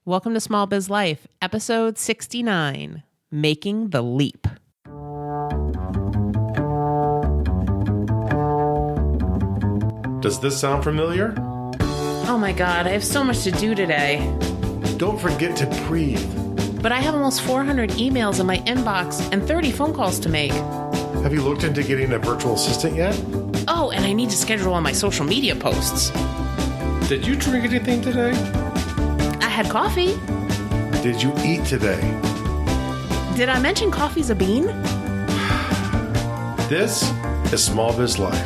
Welcome to Small Biz Life, episode 69, Making the Leap. Does this sound familiar? Oh my God, I have so much to do today. Don't forget to breathe. But I have almost 400 emails in my inbox and 30 phone calls to make. Have you looked into getting a virtual assistant yet? Oh, and I need to schedule all my social media posts. Did you drink anything today? I had coffee. Did you eat today? Did I mention coffee's a bean? This is Small Biz Life.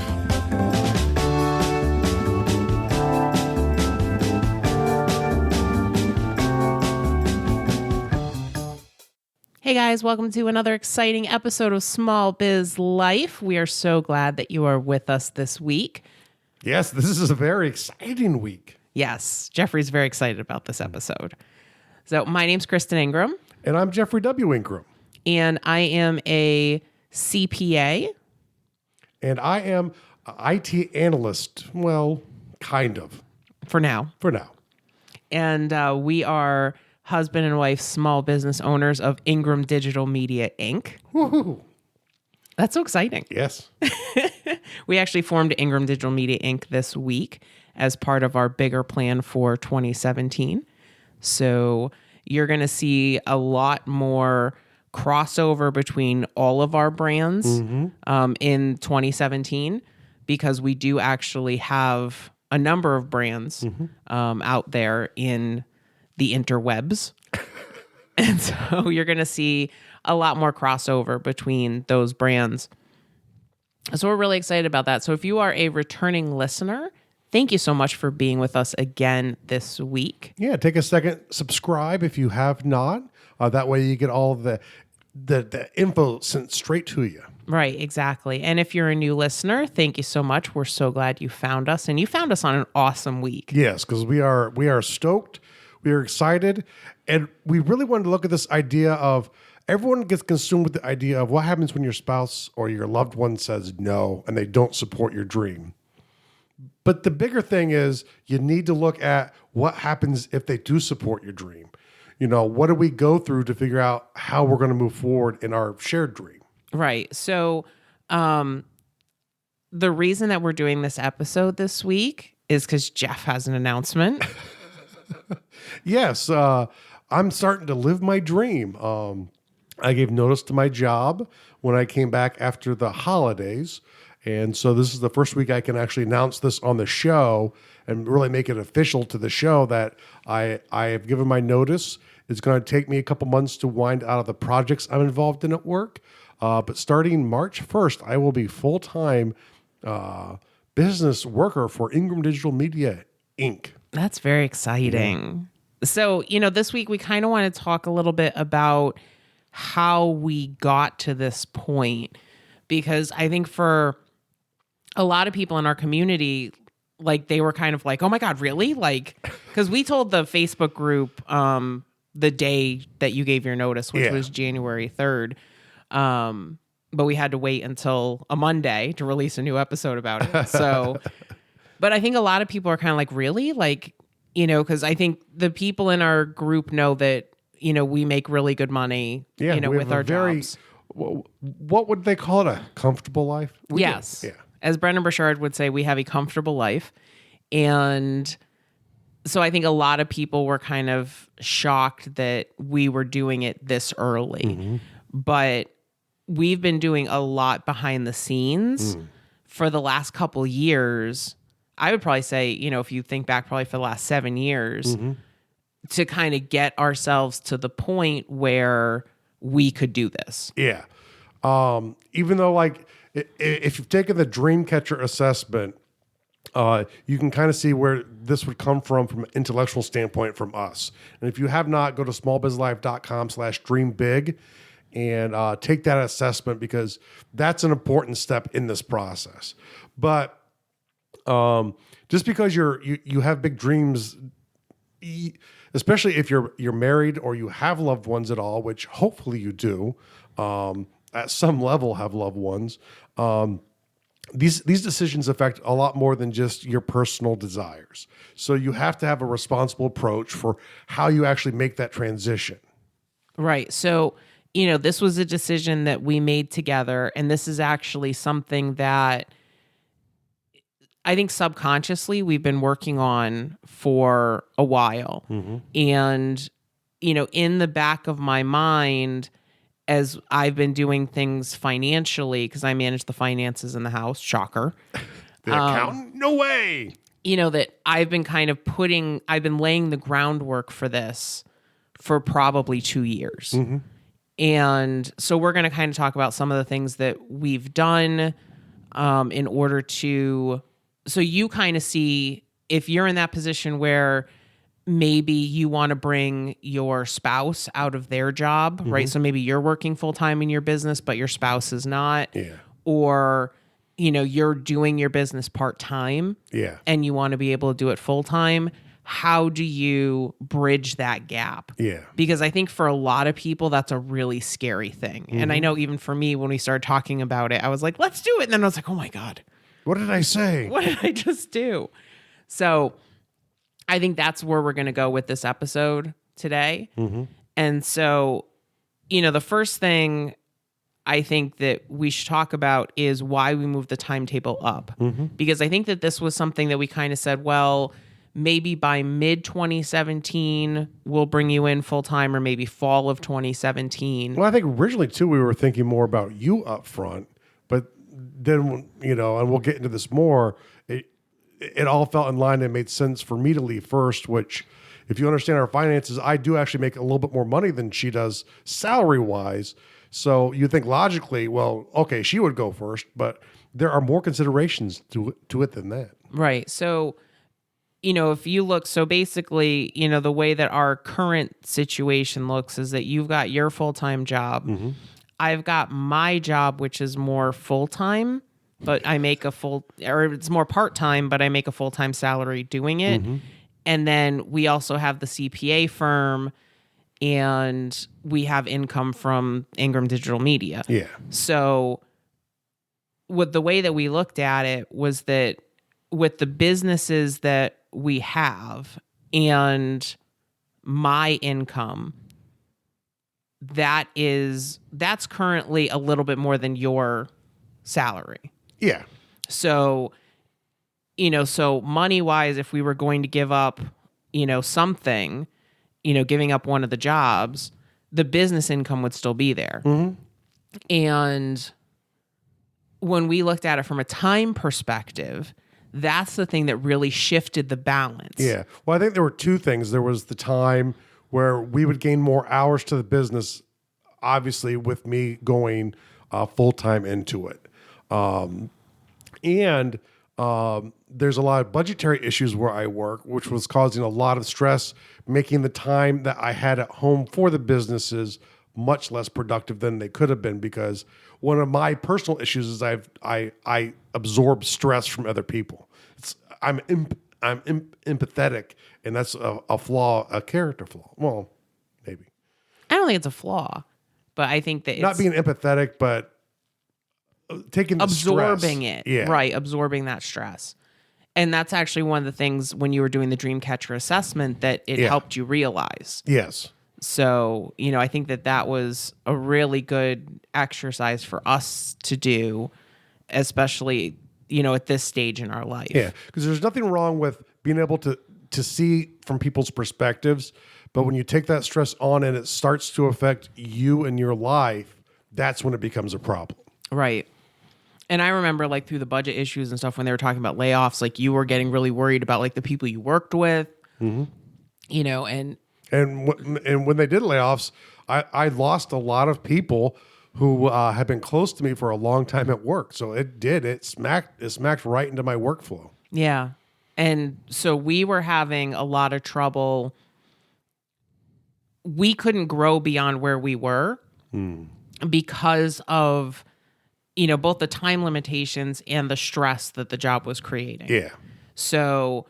Hey guys, welcome to another exciting episode of Small Biz Life. We are so glad that you are with us this week. Yes, this is a very exciting week. Yes, Jeffrey's very excited about this episode. So my name's Kristen Ingram. And I'm Jeffrey W. Ingram. And I am a CPA. And I am an IT analyst. Well, kind of. For now. And we are husband and wife small business owners of Ingram Digital Media, Inc. Woohoo. That's so exciting. Yes. We actually formed Ingram Digital Media, Inc. this week as part of our bigger plan for 2017. So you're going to see a lot more crossover between all of our brands in 2017 because we do actually have a number of brands out there in the interwebs. And so you're going to see a lot more crossover between those brands. So we're really excited about that. So if you are a returning listener, thank you so much for being with us again this week. Yeah, take a second, subscribe if you have not. That way you get all the info sent straight to you. Right, exactly. And if you're a new listener, thank you so much. We're so glad you found us. And you found us on an awesome week. Yes, because we are stoked. We are excited. And we really wanted to look at this idea of everyone gets consumed with the idea of what happens when your spouse or your loved one says no and they don't support your dream. But the bigger thing is you need to look at what happens if they do support your dream. You know, what do we go through to figure out how we're going to move forward in our shared dream? Right. So the reason that we're doing this episode this week is because Jeff has an announcement. Yes. I'm starting to live my dream. I gave notice to my job when I came back after the holidays. And so this is the first week I can actually announce this on the show and really make it official to the show that I have given my notice. It's going to take me a couple months to wind out of the projects I'm involved in at work. But starting March 1st, I will be full-time business worker for Ingram Digital Media, Inc. That's very exciting. Yeah. So, this week we kind of want to talk a little bit about how we got to this point, because I think for a lot of people in our community, like they were kind of like, oh my God, really? Like, because we told the Facebook group the day that you gave your notice, which was January 3rd. But we had to wait until a Monday to release a new episode about it. So, but I think a lot of people are kind of like, really? Like, because I think the people in our group know that, we make really good money, with our jobs. What would they call it? A comfortable life? Yes. Yeah. As Brendan Burchard would say, we have a comfortable life. And so I think a lot of people were kind of shocked that we were doing it this early. But we've been doing a lot behind the scenes for the last couple years. I would probably say, if you think back probably for the last 7 years to kind of get ourselves to the point where we could do this. Yeah. Even though like if you've taken the Dreamcatcher assessment, you can kind of see where this would come from an intellectual standpoint from us. And if you have not, go to smallbizlife.com/dreambig and take that assessment, because that's an important step in this process. But just because you have big dreams, especially if you're married or you have loved ones at all, which hopefully you do, at some level have loved ones, these decisions affect a lot more than just your personal desires. So you have to have a responsible approach for how you actually make that transition. Right. So, this was a decision that we made together, and this is actually something that I think subconsciously we've been working on for a while. And, in the back of my mind, as I've been doing things financially, because I manage the finances in the house, shocker. The accountant? No way. That I've been I've been laying the groundwork for this for probably 2 years. And so we're going to kind of talk about some of the things that we've done in order to, so you kind of see if you're in that position where maybe you want to bring your spouse out of their job, right? So maybe you're working full time in your business, but your spouse is not. Yeah. Or, you're doing your business part time. Yeah. And you want to be able to do it full time. How do you bridge that gap? Yeah. Because I think for a lot of people, that's a really scary thing. And I know even for me, when we started talking about it, I was like, let's do it. And then I was like, oh my God, What did I say? what did I just do? So I think that's where we're going to go with this episode today. And so, the first thing I think that we should talk about is why we moved the timetable up. Because I think that this was something that we kind of said, well, maybe by mid 2017, we'll bring you in full time, or maybe fall of 2017. Well, I think originally too, we were thinking more about you up front, but then, and we'll get into this more, it all felt in line and made sense for me to leave first, which if you understand our finances, I do actually make a little bit more money than she does salary wise. So you think logically, well, okay, she would go first, but there are more considerations to it than that. Right. So, if you look, so basically, the way that our current situation looks is that you've got your full-time job. I've got my job, which is more full-time, but I make or it's more part-time, but I make a full-time salary doing it. And then we also have the CPA firm, and we have income from Ingram Digital Media. Yeah. So with the way that we looked at it was that with the businesses that we have and my income, that's currently a little bit more than your salary. Yeah. So, so money wise, if we were going to give up, something, giving up one of the jobs, the business income would still be there. And when we looked at it from a time perspective, that's the thing that really shifted the balance. Yeah. Well, I think there were two things. There was the time where we would gain more hours to the business, obviously with me going full-time into it. And there's a lot of budgetary issues where I work, which was causing a lot of stress, making the time that I had at home for the businesses much less productive than they could have been, because one of my personal issues is I absorb stress from other people. I'm empathetic, and that's a flaw, a character flaw. Well, maybe. I don't think it's a flaw, but I think that it's not being empathetic, but taking the absorbing stress. it. Yeah. Right, absorbing that stress. And that's actually one of the things when you were doing the Dreamcatcher assessment that it helped you realize. Yes. So, I think that was a really good exercise for us to do, especially, at this stage in our life. Yeah, because there's nothing wrong with being able to see from people's perspectives, but when you take that stress on and it starts to affect you and your life, that's when it becomes a problem. Right. And I remember through the budget issues and stuff when they were talking about layoffs, you were getting really worried about the people you worked with, and when they did layoffs, I lost a lot of people who had been close to me for a long time at work. So it smacked right into my workflow. Yeah. And so we were having a lot of trouble. We couldn't grow beyond where we were because of, both the time limitations and the stress that the job was creating. Yeah. So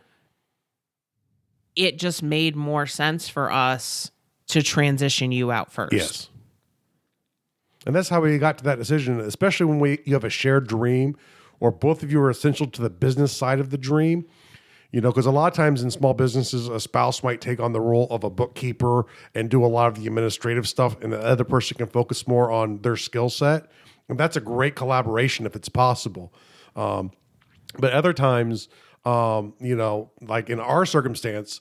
it just made more sense for us to transition you out first. Yes. And that's how we got to that decision, especially when you have a shared dream or both of you are essential to the business side of the dream. Because a lot of times in small businesses, a spouse might take on the role of a bookkeeper and do a lot of the administrative stuff, and the other person can focus more on their skill set. And that's a great collaboration if it's possible. But other times, like in our circumstance,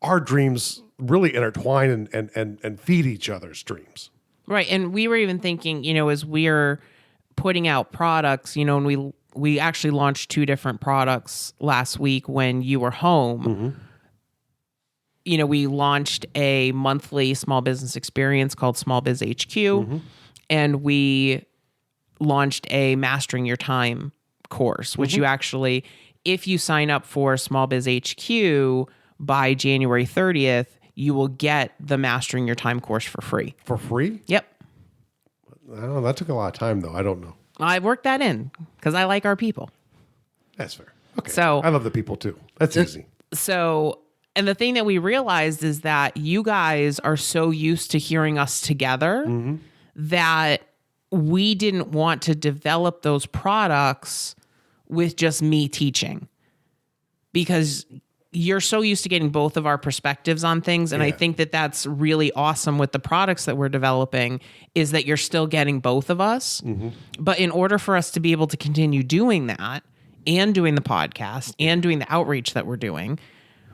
our dreams really intertwine and feed each other's dreams. Right. And we were even thinking, as we're putting out products, and we actually launched 2 different products last week when you were home. Mm-hmm. We launched a monthly small business experience called Small Biz HQ, mm-hmm. and we launched a Mastering Your Time course, which you actually, if you sign up for Small Biz HQ by January 30th, you will get the Mastering Your Time course for free. For free? Yep. I don't know. That took a lot of time, though. I don't know. I worked that in because I like our people. That's fair. Okay. So I love the people, too. That's easy. So, and the thing that we realized is that you guys are so used to hearing us together mm-hmm. that we didn't want to develop those products with just me teaching, because you're so used to getting both of our perspectives on things. And I think that that's really awesome with the products that we're developing, is that you're still getting both of us. Mm-hmm. But in order for us to be able to continue doing that and doing the podcast and doing the outreach that we're doing,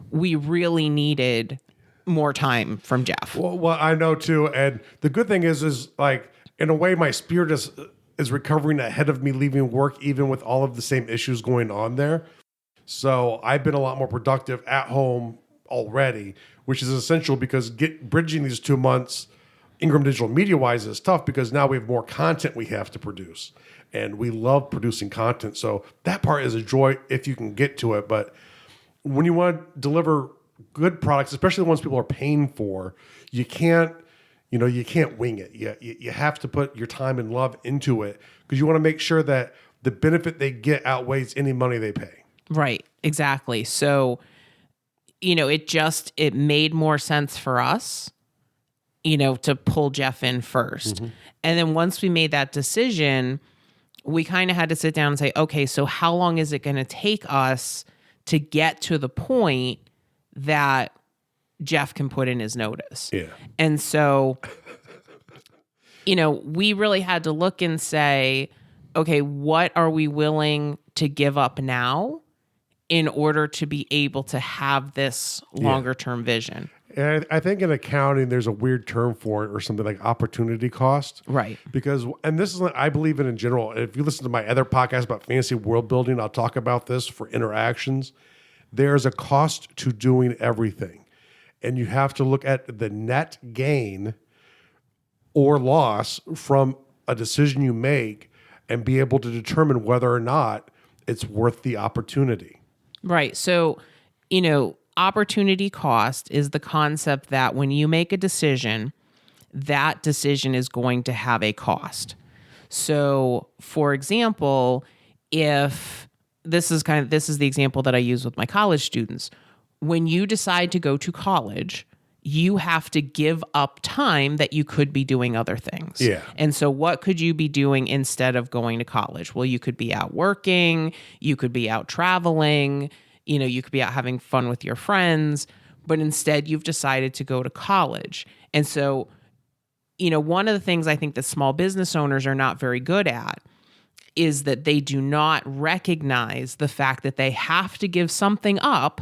we really needed more time from Jeff. Well, I know too. And the good thing is like, in a way, my spirit is recovering ahead of me leaving work, even with all of the same issues going on there. So I've been a lot more productive at home already, which is essential, because bridging these 2 months Ingram Digital Media-wise is tough, because now we have more content we have to produce. And we love producing content. So that part is a joy if you can get to it. But when you want to deliver good products, especially the ones people are paying for, you can't wing it. You have to put your time and love into it, because you want to make sure that the benefit they get outweighs any money they pay. Right. Exactly. So, it made more sense for us, to pull Jeff in first. Mm-hmm. And then once we made that decision, we kind of had to sit down and say, okay, so how long is it going to take us to get to the point that Jeff can put in his notice? Yeah. And so, we really had to look and say, okay, what are we willing to give up now in order to be able to have this longer term vision? And I think in accounting, there's a weird term for it, or something like opportunity cost. Right. Because, and this is what I believe in general. If you listen to my other podcast about fantasy world building, I'll talk about this for interactions. There's a cost to doing everything. And you have to look at the net gain or loss from a decision you make and be able to determine whether or not it's worth the opportunity. Right. So, opportunity cost is the concept that when you make a decision, that decision is going to have a cost. So, for example, if this is the example that I use with my college students. When you decide to go to college, you have to give up time that you could be doing other things. Yeah. And so what could you be doing instead of going to college? Well, you could be out working, you could be out traveling, you could be out having fun with your friends, but instead you've decided to go to college. And so, one of the things I think that small business owners are not very good at is that they do not recognize the fact that they have to give something up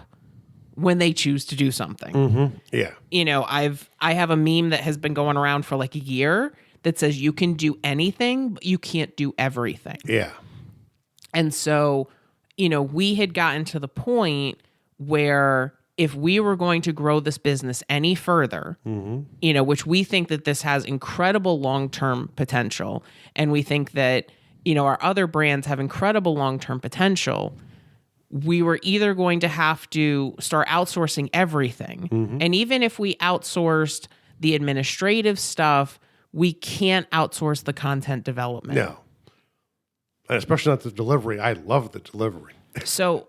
when they choose to do something. Mm-hmm. Yeah. I have a meme that has been going around for like a year that says you can do anything, but you can't do everything. Yeah. And so, we had gotten to the point where if we were going to grow this business any further, mm-hmm. Which we think that this has incredible long-term potential, and we think that, our other brands have incredible long-term potential, we were either going to have to start outsourcing everything. Mm-hmm. And even if we outsourced the administrative stuff, we can't outsource the content development. No. And especially not the delivery. I love the delivery. So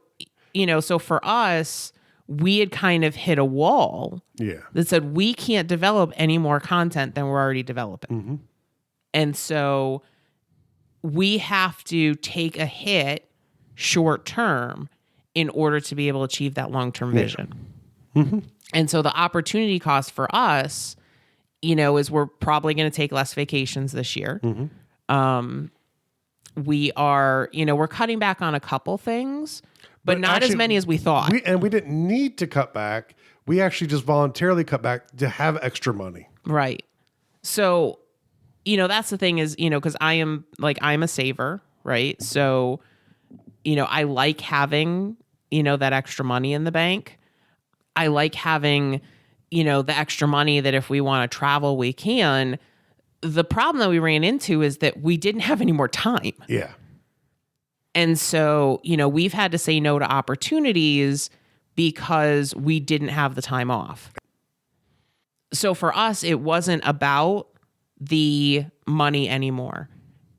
for us, we had kind of hit a wall that said we can't develop any more content than we're already developing. Mm-hmm. And so we have to take a hit short term in order to be able to achieve that long-term vision. And so the opportunity cost for us, is we're probably going to take less vacations this year. We are, we're cutting back on a couple things, but not actually, as many as we thought. We didn't need to cut back. We actually just voluntarily cut back to have extra money. Right. So, that's the thing is, because I'm a saver, right? So, I like having, that extra money in the bank. I like having, the extra money that if we want to travel, we can. The problem that we ran into is that we didn't have any more time. Yeah. And so, we've had to say no to opportunities because we didn't have the time off. So for us, it wasn't about the money anymore.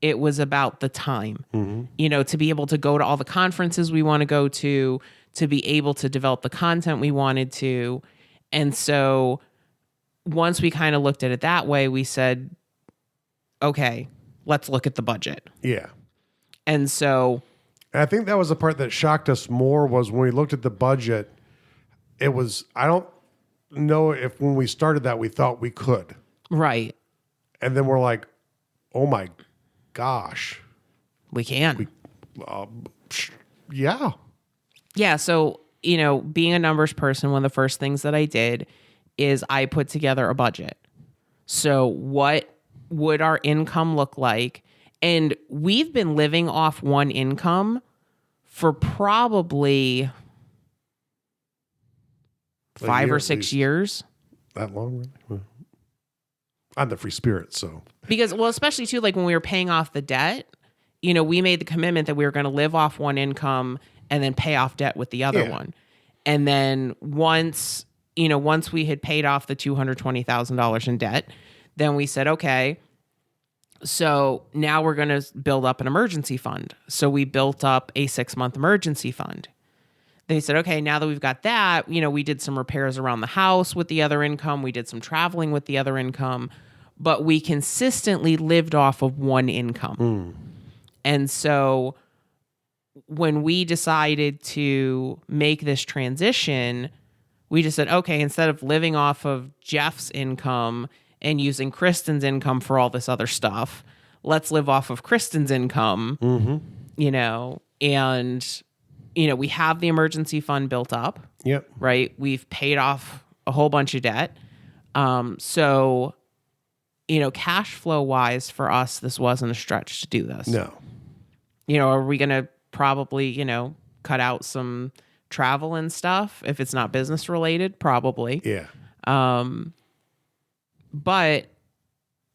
It was about the time, to be able to go to all the conferences we want to go to be able to develop the content we wanted to. And so once we kind of looked at it that way, we said, okay, let's look at the budget. Yeah. And so I think that was the part that shocked us more was when we looked at the budget, it was, I don't know if when we started that, we thought we could. Right. And then we're like, oh my gosh. We can. Yeah. Yeah. So, being a numbers person, one of the first things that I did is I put together a budget. So what would our income look like? And we've been living off one income for probably 5 or 6 years. That long, really? Well, I'm the free spirit, so. Because, especially too, like when we were paying off the debt, we made the commitment that we were going to live off one income and then pay off debt with the other one. And then once we had paid off the $220,000 in debt, then we said, okay, so now we're going to build up an emergency fund. So we built up a 6-month emergency fund. They said, okay, now that we've got that, we did some repairs around the house with the other income. We did some traveling with the other income, but we consistently lived off of one income. And so when we decided to make this transition, we just said, okay, instead of living off of Jeff's income and using Kristen's income for all this other stuff, let's live off of Kristen's income, and, we have the emergency fund built up. Yep. Right. We've paid off a whole bunch of debt. So, cash flow wise for us, this wasn't a stretch to do this. No. Are we going to probably, cut out some travel and stuff if it's not business related? Probably. Yeah. But,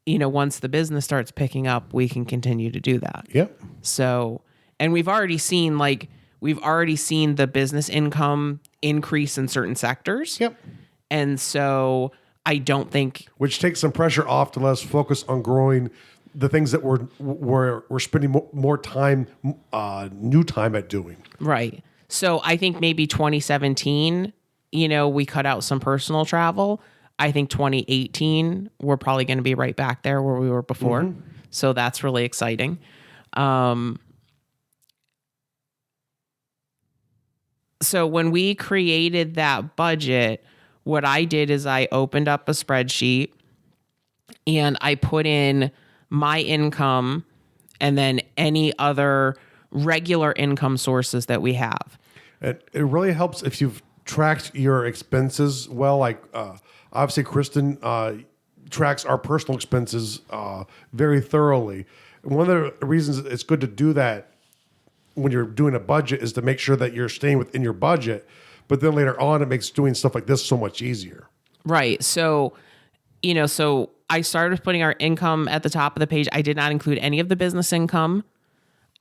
once the business starts picking up, we can continue to do that. Yep. So, and we've already seen the business income increase in certain sectors. Yep. And so I don't think, which takes some pressure off to let us focus on growing the things that we're spending more time, new time at doing. Right. So I think maybe 2017, we cut out some personal travel. I think 2018, we're probably going to be right back there where we were before. So that's really exciting. So when we created that budget, what I did is I opened up a spreadsheet and I put in my income and then any other regular income sources that we have. It really helps if you've tracked your expenses well. Like obviously, Kristen tracks our personal expenses very thoroughly. And one of the reasons it's good to do that when you're doing a budget is to make sure that you're staying within your budget. But then later on, it makes doing stuff like this so much easier. Right. So, so I started putting our income at the top of the page. I did not include any of the business income.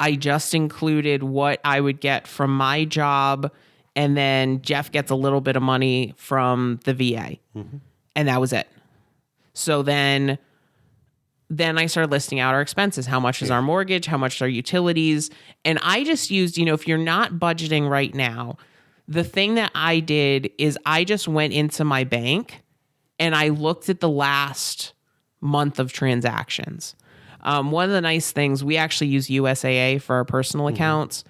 I just included what I would get from my job. And then Jeff gets a little bit of money from the VA. And that was it. So then I started listing out our expenses. How much is our mortgage? How much are utilities? And I just used, if you're not budgeting right now, the thing that I did is I just went into my bank and I looked at the last month of transactions. One of the nice things, we actually use USAA for our personal accounts,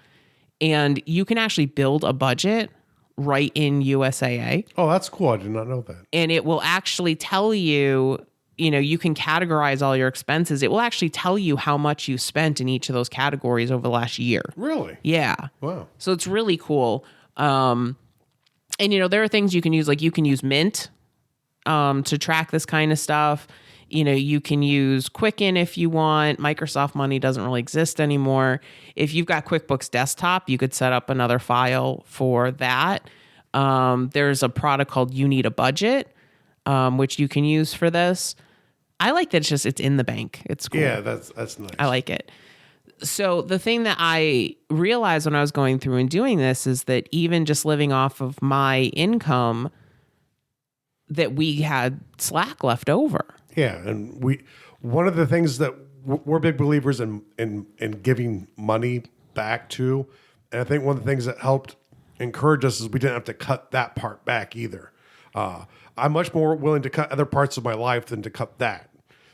and you can actually build a budget right in USAA. Oh, that's cool. I did not know that. And it will actually tell you, you can categorize all your expenses. It will actually tell you how much you spent in each of those categories over the last year. Really? Yeah. Wow. So it's really cool. And, there are things you can use, like you can use Mint to track this kind of stuff. You can use Quicken if you want. Microsoft Money doesn't really exist anymore. If you've got QuickBooks Desktop, you could set up another file for that. There's a product called You Need a Budget, which you can use for this. I like that it's in the bank. It's cool. Yeah, that's nice. I like it. So the thing that I realized when I was going through and doing this is that even just living off of my income, that we had slack left over. Yeah, and one of the things that we're big believers in giving money back to, and I think one of the things that helped encourage us is we didn't have to cut that part back either. I'm much more willing to cut other parts of my life than to cut that.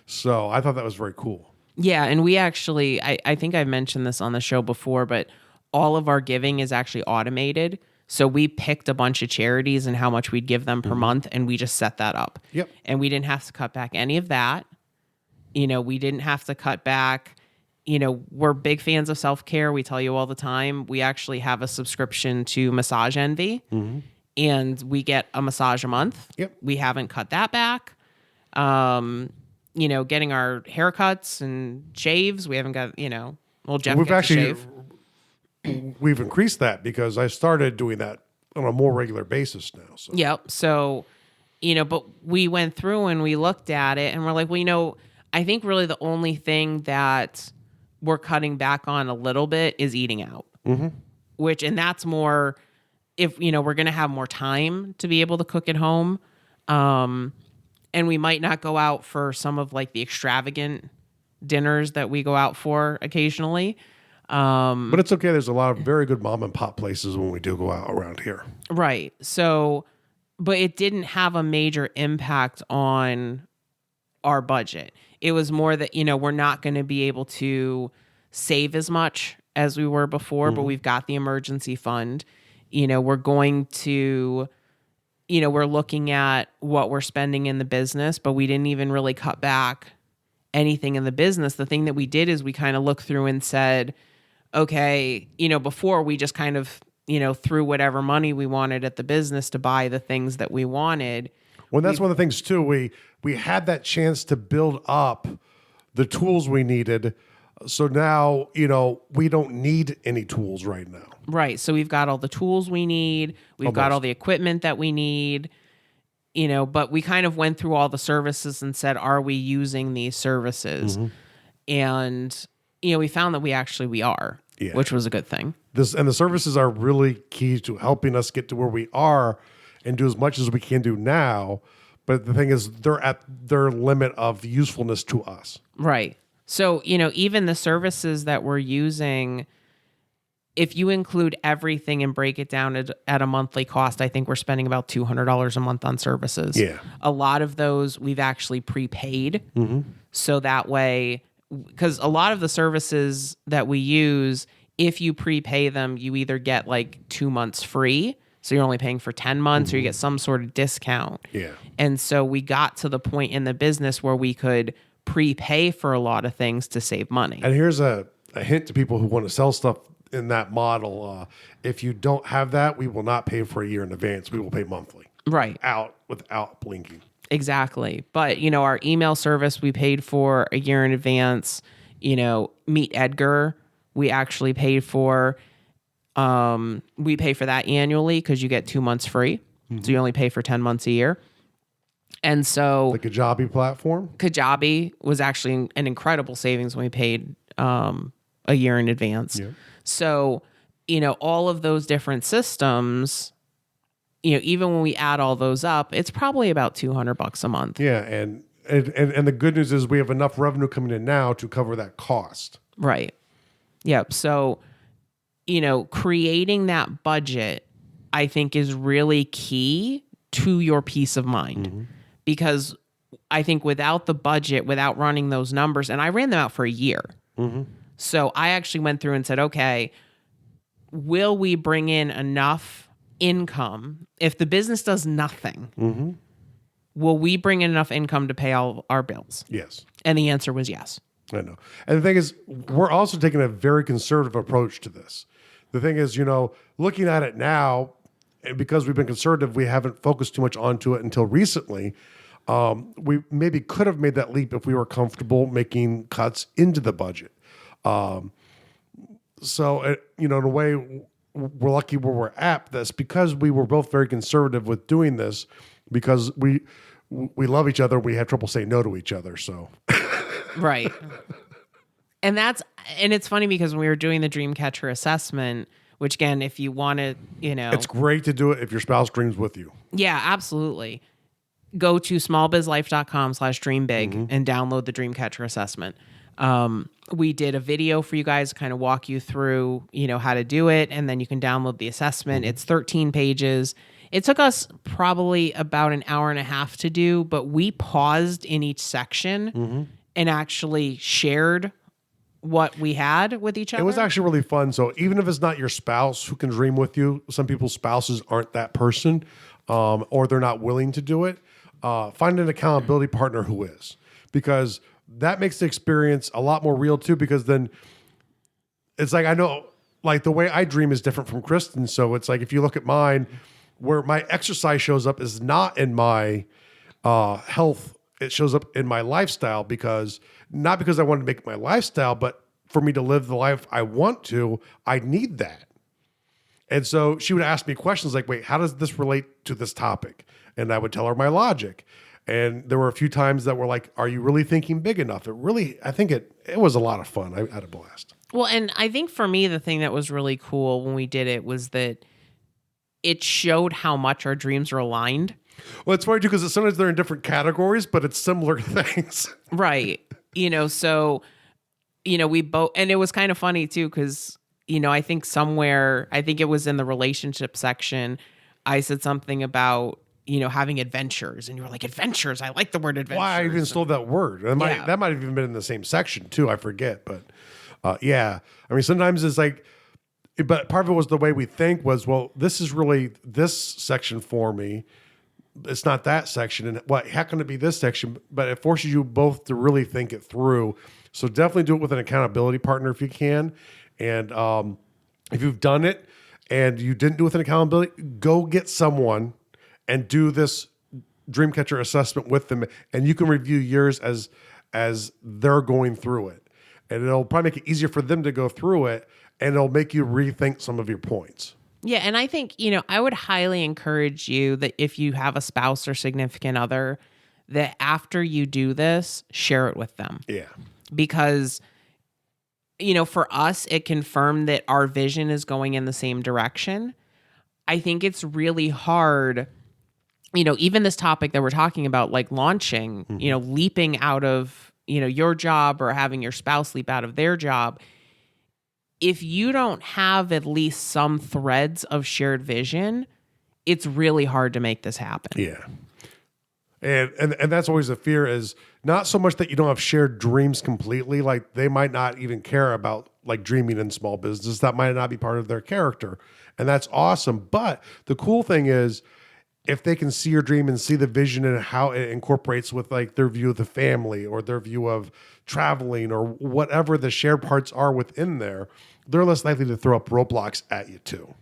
So I thought that was very cool. Yeah, and we actually, I think I've mentioned this on the show before, but all of our giving is actually automated. So we picked a bunch of charities and how much we'd give them per month, and we just set that up. Yep. And we didn't have to cut back any of that. We didn't have to cut back. We're big fans of self-care. We tell you all the time. We actually have a subscription to Massage Envy, and we get a massage a month. Yep. We haven't cut that back. Getting our haircuts and shaves. We haven't got, Jeff We've gets actually a shave. We've increased that because I started doing that on a more regular basis now. So. Yep. So, but we went through and we looked at it and we're like, well, I think really the only thing that we're cutting back on a little bit is eating out, and that's more if, we're going to have more time to be able to cook at home. And we might not go out for some of like the extravagant dinners that we go out for occasionally. But it's okay. There's a lot of very good mom and pop places when we do go out around here. Right. So, but it didn't have a major impact on our budget. It was more that, we're not going to be able to save as much as we were before, but we've got the emergency fund. We're going to, we're looking at what we're spending in the business, but we didn't even really cut back anything in the business. The thing that we did is we kind of looked through and said, okay, before we just kind of, threw whatever money we wanted at the business to buy the things that we wanted. Well, that's one of the things too. We had that chance to build up the tools we needed. So now, we don't need any tools right now. Right. So we've got all the tools we need. We've got all the equipment that we need, but we kind of went through all the services and said, are we using these services? And, we found that we are, which was a good thing. And the services are really key to helping us get to where we are and do as much as we can do now. But the thing is, they're at their limit of usefulness to us. Right. So, even the services that we're using, if you include everything and break it down at a monthly cost, I think we're spending about $200 a month on services. Yeah. A lot of those we've actually prepaid. So that way, because a lot of the services that we use, if you prepay them, you either get like 2 months free. So you're only paying for 10 months or you get some sort of discount. Yeah. And so we got to the point in the business where we could prepay for a lot of things to save money. And here's a hint to people who want to sell stuff in that model. If you don't have that, we will not pay for a year in advance. We will pay monthly. Right. Without blinking. Exactly. But, our email service, we paid for a year in advance. Meet Edgar, we actually paid for. We pay for that annually because you get 2 months free. So you only pay for 10 months a year. And so the Kajabi platform? Kajabi was actually an incredible savings when we paid a year in advance. Yeah. So, all of those different systems, even when we add all those up, it's probably about $200 a month. Yeah. And the good news is we have enough revenue coming in now to cover that cost. Right. Yep. So, creating that budget, I think, is really key to your peace of mind. Because I think without the budget, without running those numbers, and I ran them out for a year. So I actually went through and said, okay, will we bring in enough income? If the business does nothing, will we bring in enough income to pay all our bills? Yes. And the answer was yes. I know. And the thing is, we're also taking a very conservative approach to this. The thing is, looking at it now, and because we've been conservative, we haven't focused too much onto it until recently. We maybe could have made that leap if we were comfortable making cuts into the budget. In a way, we're lucky where we're at. That's because we were both very conservative with doing this, because we love each other. We have trouble saying no to each other. So, right. And it's funny because when we were doing the Dreamcatcher assessment, which again, if you want to, it's great to do it if your spouse dreams with you. Yeah, absolutely. Go to smallbizlife.com/dreambig and download the Dreamcatcher assessment. We did a video for you guys to kind of walk you through, how to do it. And then you can download the assessment. It's 13 pages. It took us probably about an hour and a half to do, but we paused in each section and actually shared what we had with each other. It was actually really fun. So even if it's not your spouse who can dream with you, some people's spouses aren't that person, or they're not willing to do it. Find an accountability partner who is, because that makes the experience a lot more real too, because then it's like, I know, like the way I dream is different from Kristen. So it's like, if you look at mine, where my exercise shows up is not in my health. It shows up in my lifestyle, not because I want to make my lifestyle, but for me to live the life I want to, I need that. And so she would ask me questions like, wait, how does this relate to this topic? And I would tell her my logic. And there were a few times that were like, are you really thinking big enough? I think it was a lot of fun. I had a blast. Well, and I think for me, the thing that was really cool when we did it was that it showed how much our dreams are aligned. Well, it's funny too, because sometimes they're in different categories, but it's similar things. Right. So, we both, and it was kind of funny too, because, I think it was in the relationship section, I said something about, having adventures, and you were like, adventures. I like the word adventures. Why I even stole that word. That might have even been in the same section too. I forget, but yeah. I mean, sometimes it's like, but part of it was the way we think was, well, this is really this section for me. It's not that section. And how can it be this section? But it forces you both to really think it through. So definitely do it with an accountability partner if you can. And if you've done it and you didn't do it with an accountability, go get someone and do this Dreamcatcher assessment with them. And you can review yours as they're going through it. And it'll probably make it easier for them to go through it. And it'll make you rethink some of your points. Yeah, and I think, I would highly encourage you that if you have a spouse or significant other, that after you do this, share it with them. Yeah. Because, for us, it confirmed that our vision is going in the same direction. I think it's really hard, even this topic that we're talking about, like launching, leaping out of, your job or having your spouse leap out of their job. If you don't have at least some threads of shared vision, it's really hard to make this happen. Yeah. And that's always the fear, is not so much that you don't have shared dreams completely. Like they might not even care about like dreaming in small business. That might not be part of their character. And that's awesome. But the cool thing is, if they can see your dream and see the vision and how it incorporates with like their view of the family or their view of traveling or whatever the shared parts are within there, they're less likely to throw up roadblocks at you too.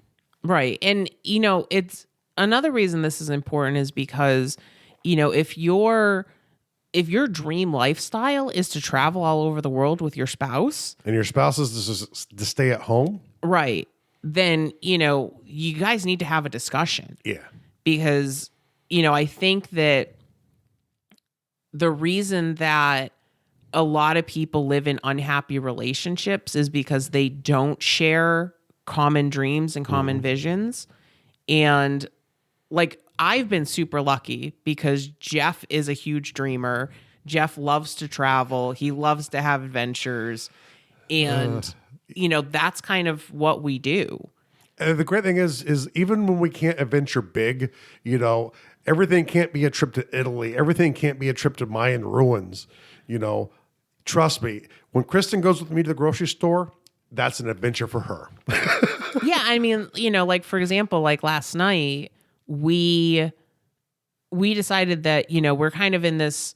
Right. And, it's another reason this is important is because, if your dream lifestyle is to travel all over the world with your spouse, and your spouse is to stay at home, right, then, you guys need to have a discussion. Yeah. Because, I think that the reason that a lot of people live in unhappy relationships is because they don't share common dreams and common visions. And like, I've been super lucky because Jeff is a huge dreamer. Jeff loves to travel. He loves to have adventures. And, that's kind of what we do. And the great thing is even when we can't adventure big, everything can't be a trip to Italy. Everything can't be a trip to Mayan ruins. Trust me, when Kristen goes with me to the grocery store, that's an adventure for her. Yeah, I mean, like for example, like last night, we decided that, we're kind of in this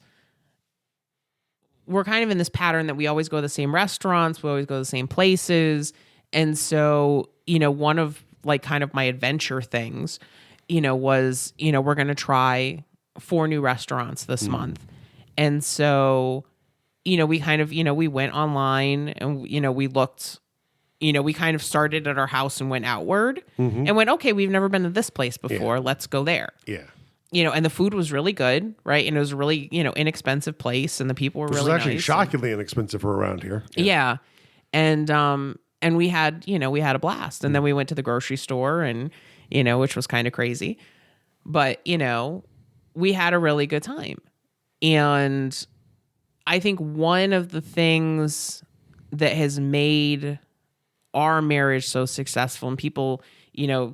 pattern that we always go to the same restaurants, we always go to the same places. And so, one of like kind of my adventure things, was, we're going to try 4 new restaurants this month. And so, we kind of, we went online and, we looked, we kind of started at our house and went outward and went, okay, we've never been to this place before. Yeah. Let's go there. Yeah. And the food was really good, right? And it was a really, inexpensive place, and the people were really nice. It was actually shockingly inexpensive for around here. Yeah. And we had, we had a blast. And then we went to the grocery store and, which was kind of crazy. But, we had a really good time. And I think one of the things that has made our marriage so successful, and people,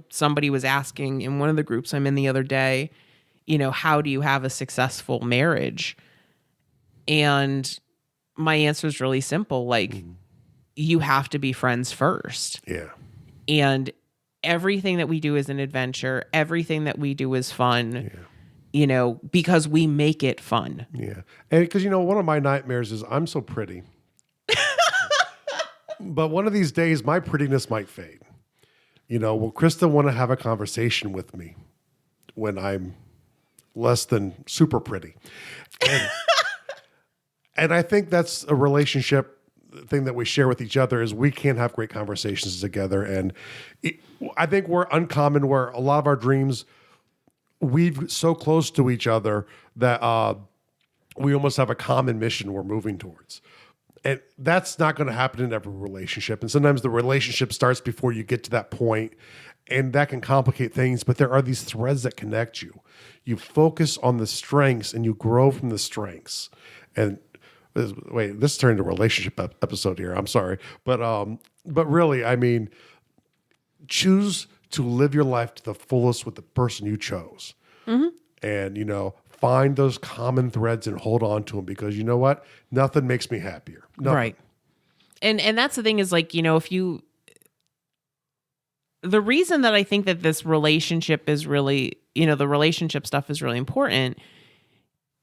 somebody was asking in one of the groups I'm in the other day, how do you have a successful marriage? And my answer is really simple. Like, you have to be friends first. Yeah. And everything that we do is an adventure. Everything that we do is fun, because we make it fun. Yeah. And because, one of my nightmares is I'm so pretty. But one of these days, my prettiness might fade. Will Krista want to have a conversation with me when I'm less than super pretty? And I think that's a relationship thing that we share with each other is we can have great conversations together. And I think we're uncommon where a lot of our dreams weave so close to each other that we almost have a common mission we're moving towards. And that's not going to happen in every relationship. And sometimes the relationship starts before you get to that point, and that can complicate things. But there are these threads that connect you. You focus on the strengths and you grow from the strengths. And this turned into a relationship episode here. I'm sorry. But really, I mean, choose to live your life to the fullest with the person you chose. And, find those common threads and hold on to them, because you know what? Nothing makes me happier. Nothing. Right. And that's the thing is, like, the reason that I think that this relationship is really, the relationship stuff is really important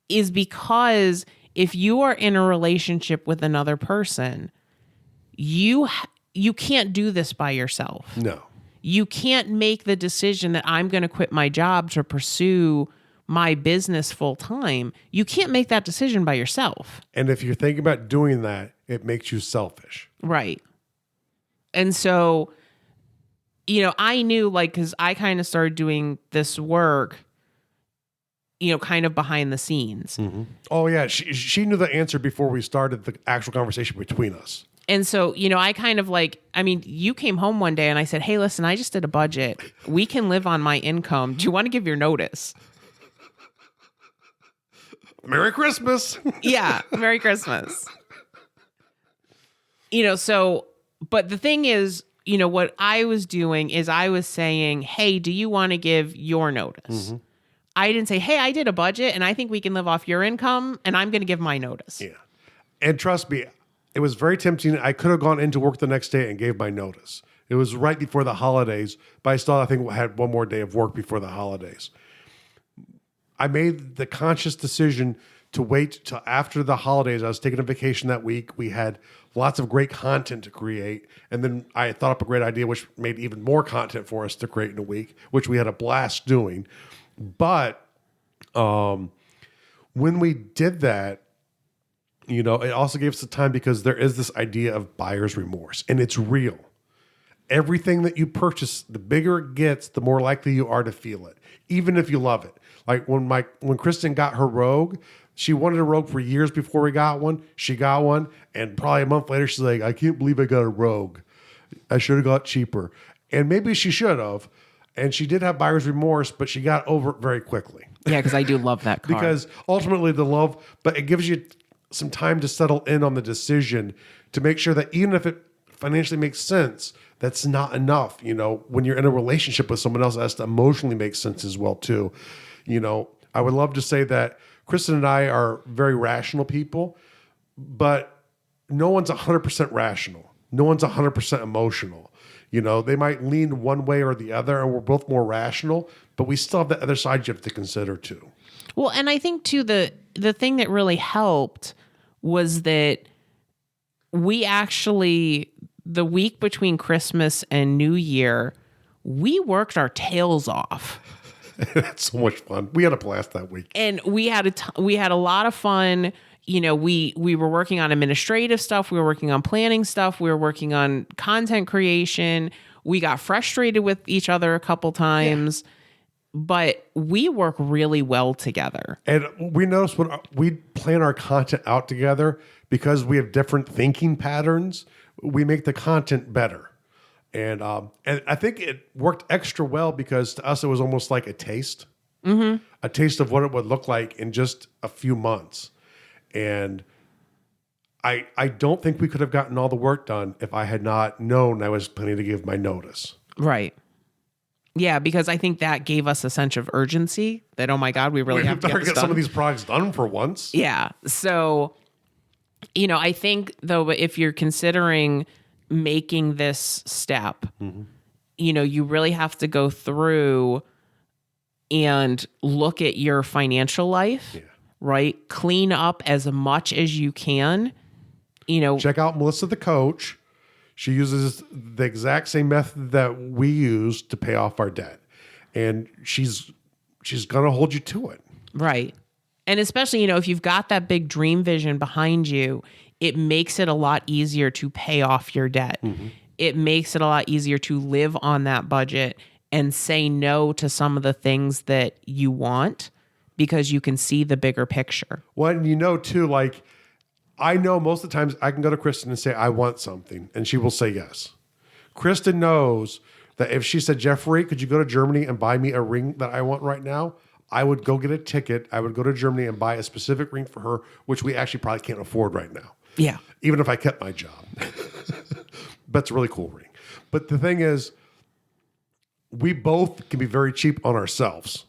is because if you are in a relationship with another person, you can't do this by yourself. No. You can't make the decision that I'm going to quit my job to pursue my business full time. You can't make that decision by yourself. And if you're thinking about doing that, it makes you selfish. Right. And so, I knew, like, because I kind of started doing this work, kind of behind the scenes. Oh, yeah. She knew the answer before we started the actual conversation between us. And so, I kind of you came home one day and I said, hey, listen, I just did a budget. We can live on my income. Do you want to give your notice? Merry Christmas. Yeah. Merry Christmas. But the thing is, what I was doing is I was saying, hey, do you want to give your notice? I didn't say, hey, I did a budget and I think we can live off your income and I'm going to give my notice. Yeah. And trust me, it was very tempting. I could have gone into work the next day and gave my notice. It was right before the holidays, but I still, I think, had one more day of work before the holidays. I made the conscious decision to wait till after the holidays. I was taking a vacation that week. We had lots of great content to create. And then I thought up a great idea, which made even more content for us to create in a week, which we had a blast doing. But when we did that, it also gave us the time, because there is this idea of buyer's remorse, and it's real. Everything that you purchase, the bigger it gets, the more likely you are to feel it, even if you love it. Like when Kristen got her Rogue, she wanted a Rogue for years before we got one. She got one, and probably a month later, she's like, I can't believe I got a Rogue. I should have got cheaper. And maybe she should have. And she did have buyer's remorse, but she got over it very quickly. Yeah, because I do love that car. Because ultimately but it gives you some time to settle in on the decision, to make sure that even if it financially makes sense, that's not enough. When you're in a relationship with someone else, it has to emotionally make sense as well too. You know, I would love to say that Kristen and I are very rational people, but no one's 100% rational. No one's 100% emotional. You know, they might lean one way or the other, and we're both more rational, but we still have the other side you have to consider too. Well, and I think too, the thing that really helped was that we actually, the week between Christmas and New Year, we worked our tails off. It's so much fun. We had a blast that week. And we had a lot of fun. You know, we were working on administrative stuff. We were working on planning stuff. We were working on content creation. We got frustrated with each other a couple times, but we work really well together. And we noticed when we plan our content out together, because we have different thinking patterns, we make the content better. And I think it worked extra well because to us, it was almost like a taste of what it would look like in just a few months. And I don't think we could have gotten all the work done if I had not known I was planning to give my notice. Right. Yeah, because I think that gave us a sense of urgency that, oh my God, we really have to get some of these projects done for once. Yeah. So, you know, I think though, if you're considering making this step, you know, you really have to go through and look at your financial life, right? Clean up as much as you can, you know. Check out Melissa, the coach. She uses the exact same method that we use to pay off our debt. And she's going to hold you to it. Right. And especially, you know, if you've got that big dream vision behind you, it makes it a lot easier to pay off your debt. It makes it a lot easier to live on that budget and say no to some of the things that you want because you can see the bigger picture. Well, and you know, too, like, I know most of the times I can go to Kristen and say, I want something, and she will say yes. Kristen knows that if she said, Jeffrey, could you go to Germany and buy me a ring that I want right now? I would go get a ticket. I would go to Germany and buy a specific ring for her, which we actually probably can't afford right now. Yeah. Even if I kept my job. But it's a really cool ring. But the thing is, we both can be very cheap on ourselves.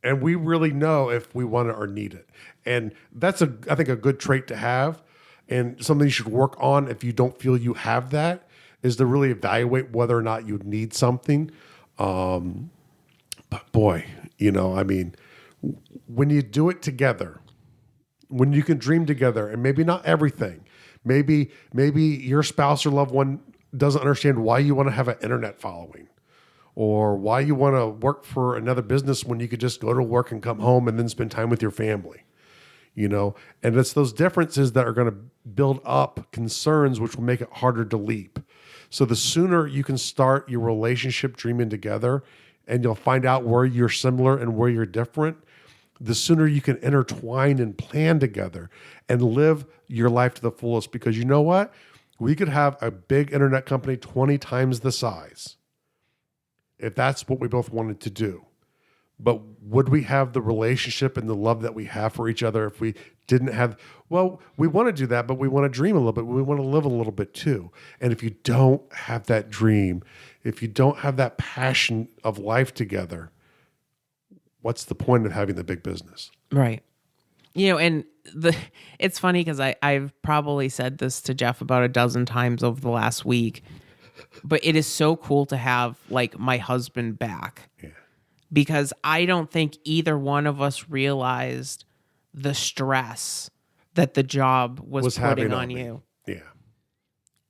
And we really know if we want it or need it. And that's, I think, a good trait to have. And something you should work on if you don't feel you have that is to really evaluate whether or not you need something. But boy, you know, I mean, when you do it together, when you can dream together, and maybe not everything, maybe your spouse or loved one doesn't understand why you want to have an internet following or why you want to work for another business when you could just go to work and come home and then spend time with your family, you know? And it's those differences that are going to build up concerns, which will make it harder to leap. So the sooner you can start your relationship dreaming together and you'll find out where you're similar and where you're different, the sooner you can intertwine and plan together and live your life to the fullest. Because you know what? We could have a big internet company 20 times the size if that's what we both wanted to do. But would we have the relationship and the love that we have for each other if we didn't have, well, we want to do that, but we want to dream a little bit. We want to live a little bit too. And if you don't have that dream, if you don't have that passion of life together, what's the point of having the big business? Right. You know, and it's funny because I've probably said this to Jeff about a dozen times over the last week, but it is so cool to have like my husband back. Yeah. Because I don't think either one of us realized the stress that the job was putting on you. Yeah.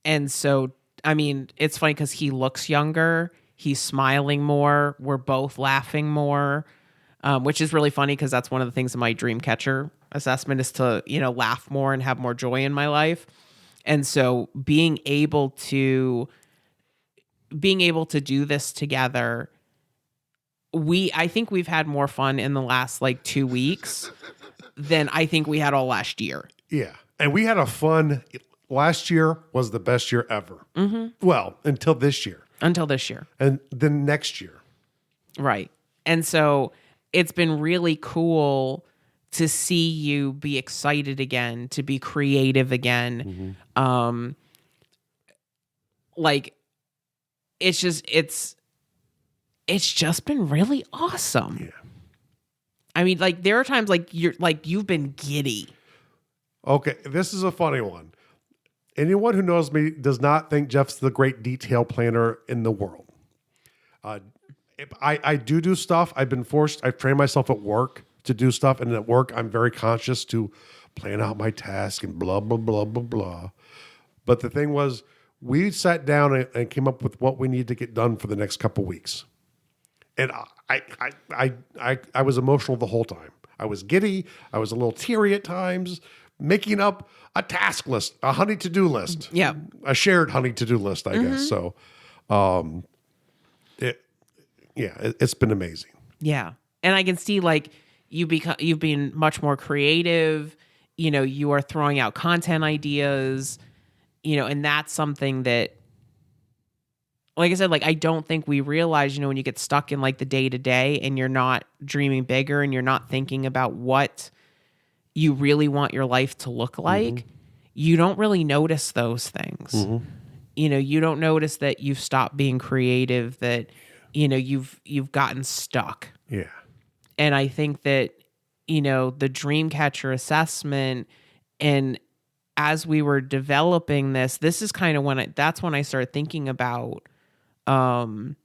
And so, I mean, it's funny because he looks younger. He's smiling more. We're both laughing more, which is really funny because that's one of the things in my dream catcher assessment is to, you know, laugh more and have more joy in my life. And so being able to do this together, I think we've had more fun in the last like 2 weeks than I think we had all last year. Yeah. And we had a fun, last year was the best year ever. Mm-hmm. Well, until this year. And then next year. Right. And so it's been really cool to see you be excited again, to be creative again. Mm-hmm. Like it's just been really awesome. Yeah. I mean, like there are times like you've been giddy. Okay, this is a funny one. Anyone who knows me does not think Jeff's the great detail planner in the world. I do stuff. I've trained myself at work to do stuff. And at work, I'm very conscious to plan out my task and blah, blah, blah, blah, blah. But the thing was, we sat down and came up with what we need to get done for the next couple weeks. And I was emotional the whole time. I was giddy. I was a little teary at times, making up a task list, a honey to-do list. Yeah. A shared honey to-do list, I guess. So, it's been amazing. Yeah. And I can see like you've been much more creative. You know, you are throwing out content ideas, you know, and that's something that, like I said, like I don't think we realize, you know, when you get stuck in like the day to day and you're not dreaming bigger and you're not thinking about what you really want your life to look like, you don't really notice those things. You know, you don't notice that you've stopped being creative, that, you know, you've gotten stuck. Yeah. And I think that, you know, the Dreamcatcher assessment, and as we were developing this is kind of that's when I started thinking about, you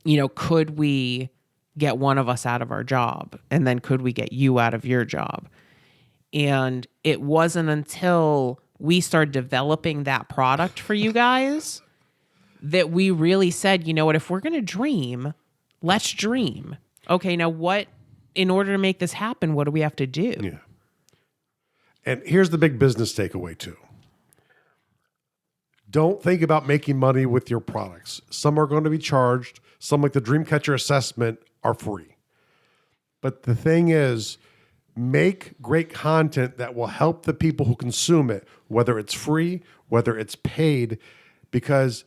know, could we get one of us out of our job? And then could we get you out of your job? And it wasn't until we started developing that product for you guys that we really said, you know what, if we're going to dream, let's dream. Okay, now what, in order to make this happen, what do we have to do? Yeah. And here's the big business takeaway too. Don't think about making money with your products. Some are going to be charged. Some, like the Dreamcatcher assessment, are free. But the thing is, make great content that will help the people who consume it, whether it's free, whether it's paid, because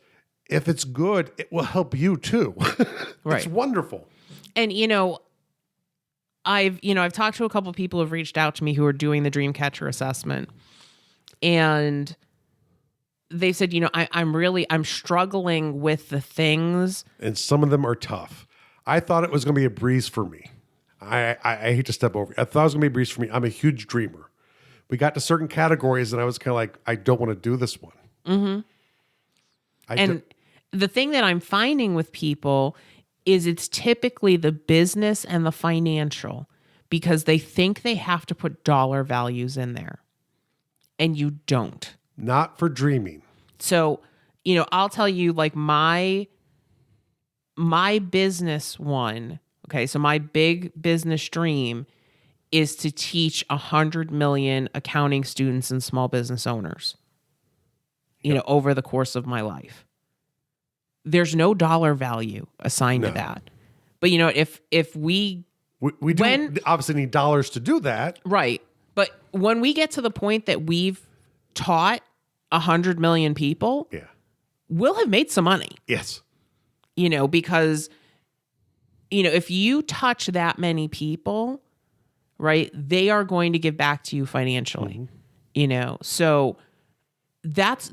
if it's good, it will help you too. Right. It's wonderful. And, you know, I've talked to a couple of people who have reached out to me who are doing the Dreamcatcher assessment, and they said, you know, I'm struggling with the things. And some of them are tough. I thought it was going to be a breeze for me. I hate to step over. I thought it was going to be a breeze for me. I'm a huge dreamer. We got to certain categories and I was kind of like, I don't want to do this one. And the thing that I'm finding with people is it's typically the business and the financial, because they think they have to put dollar values in there. And you don't. Not for dreaming. So, you know, I'll tell you, like my business one, okay, so my big business dream is to teach 100 million accounting students and small business owners, you know, over the course of my life. There's no dollar value assigned to that. But, you know, if we do obviously need dollars to do that. Right. But when we get to the point that we've taught 100 million people, we'll have made some money. Yes. You know, because, you know, if you touch that many people, right, they are going to give back to you financially, you know? So that's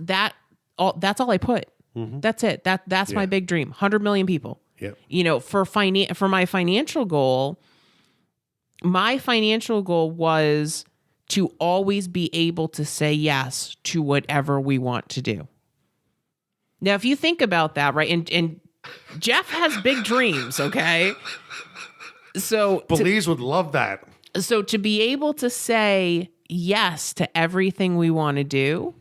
all I put. That's it. That's my big dream. 100 million people. Yep. You know, for my financial goal, was to always be able to say yes to whatever we want to do. Now, if you think about that, right, and Jeff has big dreams, okay? So Belize would love that. So to be able to say yes to everything we want to do,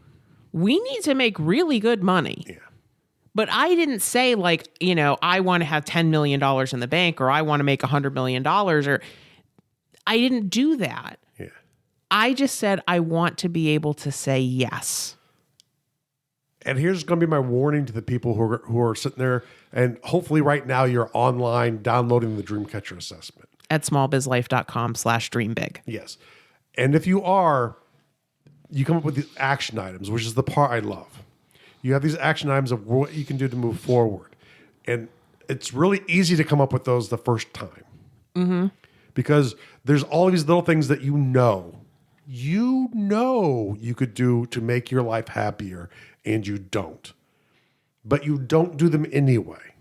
we need to make really good money. Yeah. But I didn't say, like, you know, I want to have $10 million in the bank, or I want to make $100 million, or I didn't do that. Yeah. I just said I want to be able to say yes. And here's going to be my warning to the people who are sitting there, and hopefully right now you're online downloading the Dreamcatcher assessment. At smallbizlife.com/dreambig. Yes. And if you are, you come up with these action items, which is the part I love. You have these action items of what you can do to move forward. And it's really easy to come up with those the first time. Because there's all these little things that you could do to make your life happier, and you don't. But you don't do them anyway.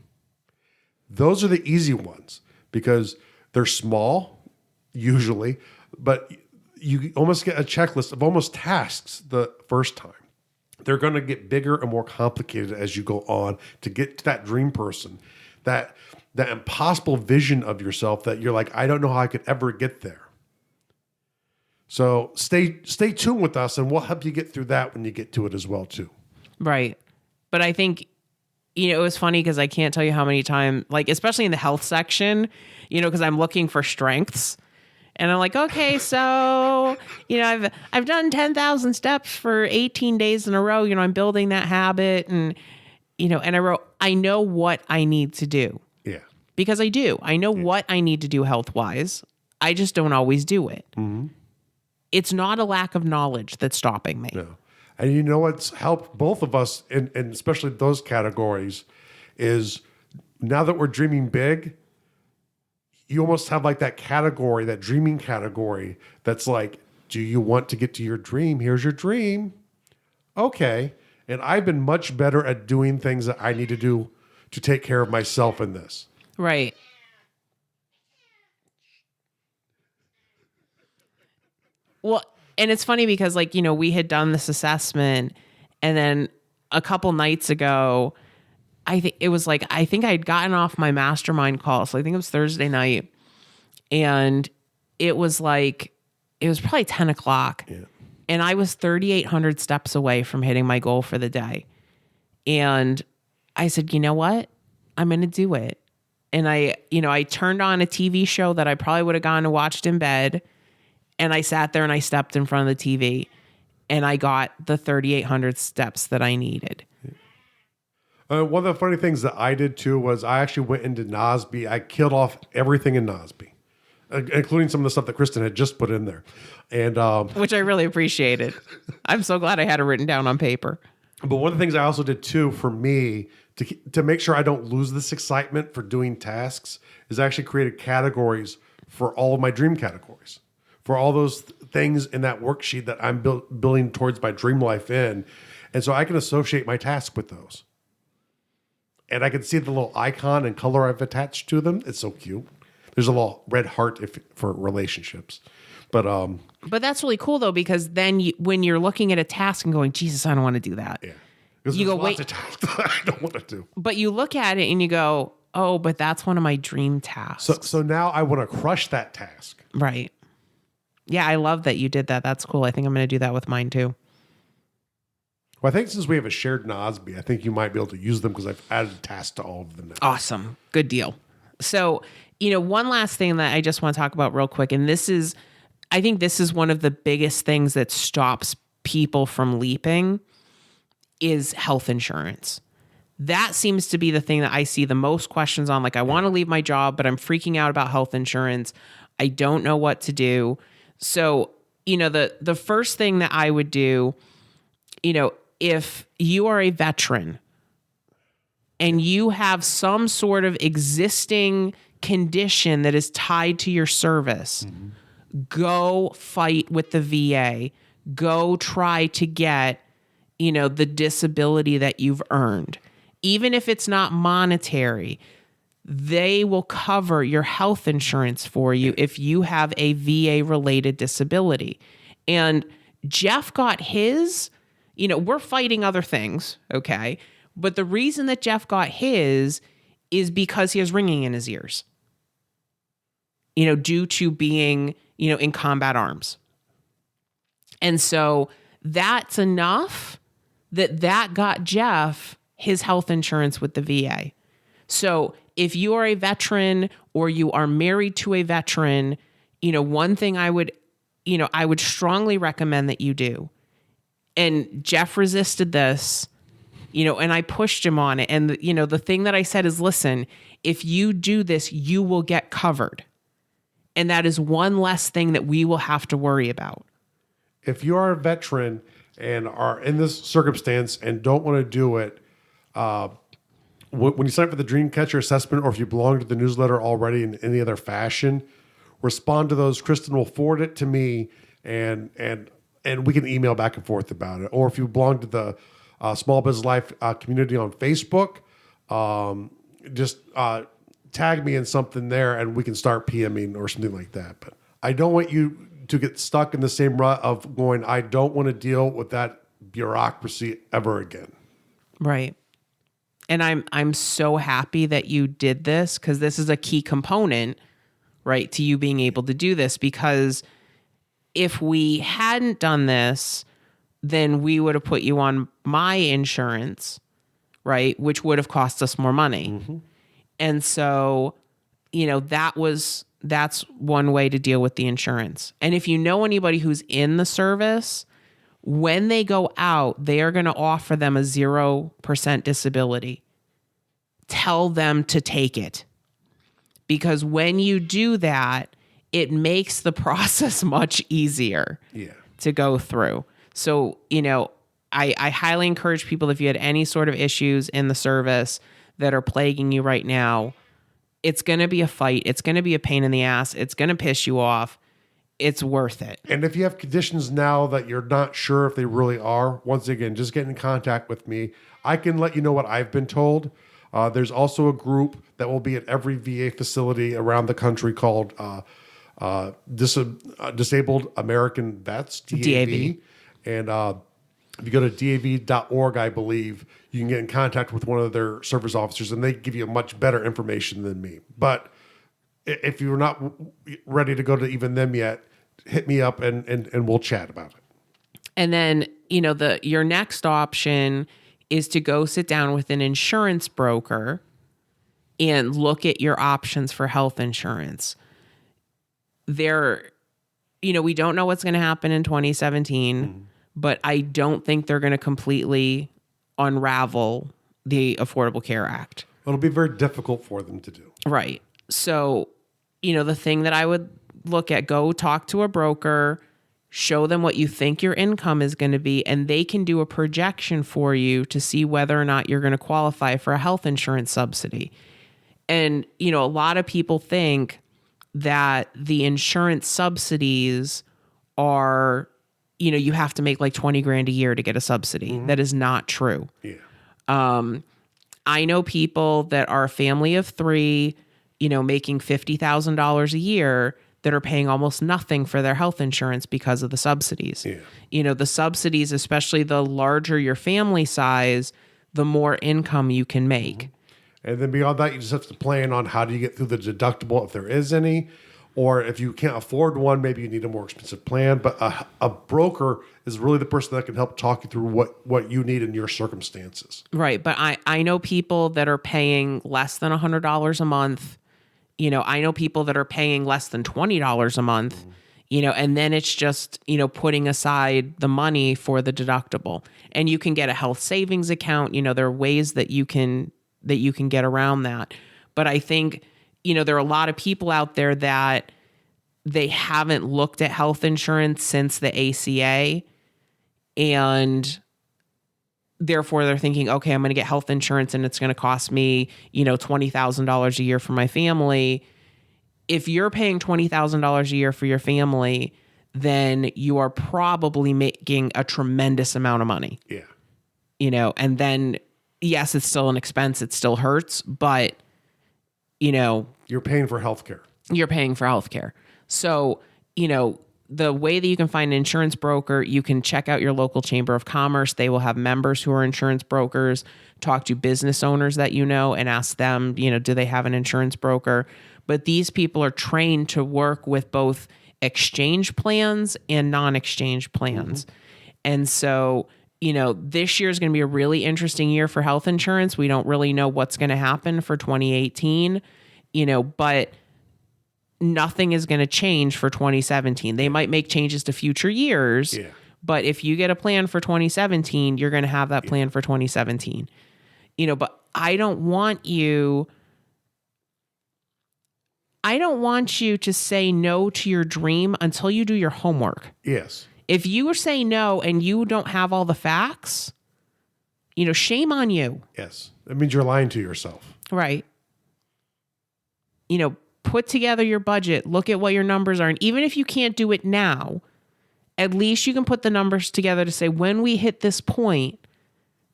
Those are the easy ones because they're small, usually, but you almost get a checklist of almost tasks the first time. They're going to get bigger and more complicated as you go on to get to that dream person, that impossible vision of yourself that you're like, I don't know how I could ever get there. So stay tuned with us, and we'll help you get through that when you get to it as well too. Right. But I think, it was funny because I can't tell you how many times, like, especially in the health section, because I'm looking for strengths. And I'm like, okay, so, I've done 10,000 steps for 18 days in a row. I'm building that habit. And, and I wrote, I know what I need to do. Yeah. Because I do. I know what I need to do health-wise. I just don't always do it. Mm-hmm. It's not a lack of knowledge that's stopping me. No. And you know what's helped both of us, and especially those categories, is now that we're dreaming big, you almost have like that category, that dreaming category, that's like, do you want to get to your dream? Here's your dream. Okay. And I've been much better at doing things that I need to do to take care of myself in this. Right. Well, and it's funny because we had done this assessment, and then a couple nights ago, I think I'd gotten off my mastermind call. So I think it was Thursday night, and it was probably 10 o'clock. Yeah. And I was 3,800 steps away from hitting my goal for the day. And I said, you know what? I'm going to do it. And I turned on a TV show that I probably would have gone and watched in bed. And I sat there and I stepped in front of the TV, and I got the 3,800 steps that I needed. One of the funny things that I did too was I actually went into NBsp. I killed off everything in NBsp, including some of the stuff that Kristen had just put in there. And which I really appreciated. I'm so glad I had it written down on paper. But one of the things I also did too for me to make sure I don't lose this excitement for doing tasks is I actually created categories for all of my dream categories, for all those things in that worksheet that I'm building towards my dream life in. And so I can associate my task with those. And I can see the little icon and color I've attached to them. It's so cute. There's a little red heart for relationships. But that's really cool though, because then when you're looking at a task and going, Jesus, I don't want to do that. Yeah. Because you go, wait, of tasks that I don't want to do. But you look at it and you go, oh, but that's one of my dream tasks. So now I want to crush that task. Right. Yeah, I love that you did that. That's cool. I think I'm going to do that with mine too. Well, I think since we have a shared NBsp, I think you might be able to use them because I've added a task to all of them now. Awesome. Good deal. So, one last thing that I just want to talk about real quick, and I think this is one of the biggest things that stops people from leaping is health insurance. That seems to be the thing that I see the most questions on. Like, I want to leave my job, but I'm freaking out about health insurance. I don't know what to do. So, the first thing that I would do, if you are a veteran and you have some sort of existing condition that is tied to your service, go fight with the VA. Go try to get, the disability that you've earned. Even if it's not monetary, they will cover your health insurance for you if you have a VA-related disability. And Jeff got his, we're fighting other things, okay? But the reason that Jeff got his is because he has ringing in his ears, due to being, in combat arms. And so that's enough that got Jeff his health insurance with the VA. So if you are a veteran or you are married to a veteran, one thing I would strongly recommend that you do. And Jeff resisted this, and I pushed him on it. And, the thing that I said is, listen, if you do this, you will get covered. And that is one less thing that we will have to worry about. If you are a veteran and are in this circumstance and don't want to do it, when you sign up for the Dreamcatcher assessment, or if you belong to the newsletter already in any other fashion, respond to those. Kristen will forward it to me, and we can email back and forth about it. Or if you belong to the Small Business Life community on Facebook, just tag me in something there, and we can start PMing or something like that. But I don't want you to get stuck in the same rut of going, I don't want to deal with that bureaucracy ever again. Right. And I'm so happy that you did this, because this is a key component, right, to you being able to do this. Because if we hadn't done this, then we would have put you on my insurance, right, which would have cost us more money. Mm-hmm. And so, that's one way to deal with the insurance. And if you know anybody who's in the service, when they go out, they are going to offer them a 0% disability. Tell them to take it. Because when you do that, it makes the process much easier to go through. So, I highly encourage people, if you had any sort of issues in the service that are plaguing you right now, it's going to be a fight. It's going to be a pain in the ass. It's going to piss you off. It's worth it. And if you have conditions now that you're not sure if they really are, once again, just get in contact with me. I can let you know what I've been told. There's also a group that will be at every VA facility around the country called Disabled American Vets, DAV. And if you go to DAV.org, I believe, you can get in contact with one of their service officers, and they give you much better information than me. But if you're not ready to go to even them yet, hit me up and we'll chat about it. And then, your next option is to go sit down with an insurance broker and look at your options for health insurance. We don't know what's going to happen in 2017, but I don't think they're going to completely unravel the Affordable Care Act. It'll be very difficult for them to do. Right. So, the thing that I would look at, go talk to a broker, show them what you think your income is going to be, and they can do a projection for you to see whether or not you're going to qualify for a health insurance subsidy. And, a lot of people think that the insurance subsidies are, you have to make like 20 grand a year to get a subsidy. Mm-hmm. That is not true. Yeah. I know people that are a family of three, making $50,000 a year, that are paying almost nothing for their health insurance because of the subsidies. Yeah. The subsidies, especially the larger your family size, the more income you can make. Mm-hmm. And then beyond that, you just have to plan on how do you get through the deductible if there is any, or if you can't afford one, maybe you need a more expensive plan. But a broker is really the person that can help talk you through what you need in your circumstances. Right. But I know people that are paying less than $100 a month. I know people that are paying less than $20 a month, and then it's just, putting aside the money for the deductible. And you can get a health savings account. There are ways that you can get around that. But I think, there are a lot of people out there that they haven't looked at health insurance since the ACA, and therefore they're thinking, okay, I'm going to get health insurance and it's going to cost me, $20,000 a year for my family. If you're paying $20,000 a year for your family, then you are probably making a tremendous amount of money. Yeah. And then, yes, it's still an expense. It still hurts, but, you're paying for healthcare. You're paying for healthcare. So, the way that you can find an insurance broker, you can check out your local chamber of commerce. They will have members who are insurance brokers. Talk to business owners that and ask them, do they have an insurance broker? But these people are trained to work with both exchange plans and non-exchange plans. Mm-hmm. And so, this year is going to be a really interesting year for health insurance. We don't really know what's going to happen for 2018, but nothing is going to change for 2017. They might make changes to future years, but if you get a plan for 2017, you're going to have that plan for 2017. But I don't want you to say no to your dream until you do your homework. Yes. If you say no and you don't have all the facts, shame on you. Yes. That means you're lying to yourself. Right. Put together your budget, look at what your numbers are. And even if you can't do it now, at least you can put the numbers together to say, when we hit this point,